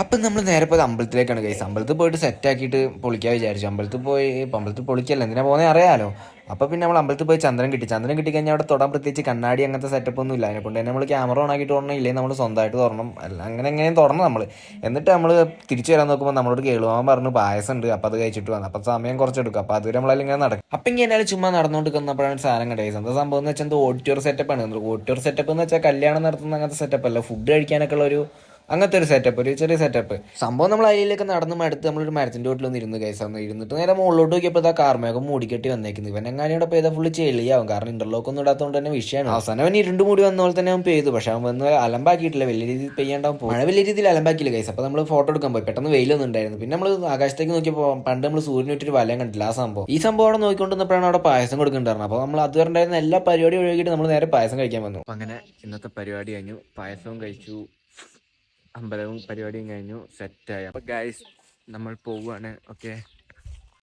അപ്പം നമ്മൾ നേരെ പോയത് അമ്പലത്തിലേക്കാണ് ഗൈസ്. അമ്പലത്തിൽ പോയിട്ട് സെറ്റാക്കിയിട്ട് പൊളിക്കാൻ വിചാരിച്ചു. അമ്പലത്തിൽ പൊളിക്കല്ല, എന്തിനാ പോകുന്നത് അറിയാലോ. അപ്പോൾ പിന്നെ നമ്മൾ അമ്പലത്തിൽ പോയി ചന്ദ്രൻ കിട്ടിക്കഴിഞ്ഞാൽ അവിടെ തൊടാൻ പ്രത്യേകിച്ച് കണ്ണാടി അങ്ങനത്തെ സെറ്റപ്പ് ഒന്നും ഇല്ല. അതിനെക്കൊണ്ട് തന്നെ നമ്മൾ ക്യാമറ ഓൺ ആക്കിയിട്ട് തുടരണം, ഇല്ലെങ്കിൽ നമ്മൾ സ്വന്തമായിട്ട് തുറണം. അല്ല അങ്ങനെ എങ്ങനെയും തുറണം നമ്മൾ. എന്നിട്ട് നമ്മൾ തിരിച്ചു വരാൻ നോക്കുമ്പോൾ നമ്മളോട് കേളുവാൻ പറഞ്ഞു പായസം ഉണ്ട്, അപ്പോൾ അത് കഴിച്ചിട്ട് വന്നു. അപ്പോൾ സമയം കുറച്ചെടുക്കും. അപ്പോൾ അതുവരെ നമ്മളതിലിങ്ങനെ നടക്കും. അപ്പം ഇങ്ങനെ ചുമ്മാ നടന്നുകൊണ്ട് നിന്നപ്പോഴാണ് ഒരു സാധനം കണ്ടത്. എന്താ സംഭവം എന്ന് വെച്ചാൽ എന്തോ ഓഡിറ്റോറിയം സെറ്റപ്പാണ്. ഓഡിറ്റോറിയം സെറ്റപ്പ് എന്ന് വെച്ചാൽ കല്യാണം നടത്തുന്ന അങ്ങനത്തെ സെറ്റപ്പ് അല്ല, ഫുഡ് കഴിക്കാനൊക്കെ ഉള്ള അങ്ങനത്തെ ഒരു സെറ്റപ്പ്, ഒരു ചെറിയ സെറ്റപ്പ് സംഭവം. നമ്മൾ അതിലേക്ക് നടന്ന് മടുത്ത് നമ്മളൊരു മരത്തിൻ്റെ വീട്ടിലൊന്ന് ഇരുന്ന് കൈസാന്ന് ഇരുന്നിട്ട് നേരെ മുകളിലോട്ട് നോക്കിയപ്പോൾ ആ കാർമേഘം മൂടിക്കെട്ടി വന്നേക്കുന്നത്. ഇവൻ എങ്ങാനും പെയ്താൽ ഫുള്ള് ചെളിയാവും, കാരണം ഇന്റർലോക്ക് ഒന്നും ഇടാത്തതുകൊണ്ട് തന്നെ വിഷയമാണ്. അവസാനം അവൻ ഇരുണ്ട് മൂടി വന്ന പോലെ തന്നെ അവൻ പെയ്തു. പക്ഷെ അവൻ വന്ന് അലമ്പാക്കിയിട്ടില്ല, വലിയ രീതിയിൽ പെയ്യാണ്ടാവും. മഴ വലിയ രീതിയിൽ അലമ്പാക്കിയില്ല കൈസ്. അപ്പോൾ നമ്മൾ ഫോട്ടോ എടുക്കാൻ പോയി, പെട്ടെന്ന് വെയിലൊന്നും ഉണ്ടായിരുന്നു. പിന്നെ നമ്മൾ ആകാശത്തേക്ക് നോക്കിയപ്പോൾ പണ്ട് നമ്മൾ സൂര്യൻ ഇട്ടൊരു വലയം കണ്ടില്ല, ആ സംഭവം. ഈ സംഭവം അവിടെ നോക്കിക്കൊണ്ടിരുന്നപ്പോഴാണ് അവിടെ പായസം കൊടുക്കുന്നുണ്ടായിരുന്നത്. അപ്പോൾ നമ്മൾ അതുവരെ ഉണ്ടായിരുന്ന എല്ലാ പരിപാടിയും ഒഴുകിയിട്ട് നമ്മൾ നേരെ പായസം കഴിക്കാൻ വന്നു. അപ്പം അങ്ങനെ ഇന്നത്തെ പരിപാടി കഴിഞ്ഞു, പായസവും കഴിച്ചു, അമ്പലവും പരിപാടിയും കഴിഞ്ഞു, സെറ്റായി. അപ്പോൾ ഗൈസ് നമ്മൾ പോവുകയാണ്. ഓക്കെ.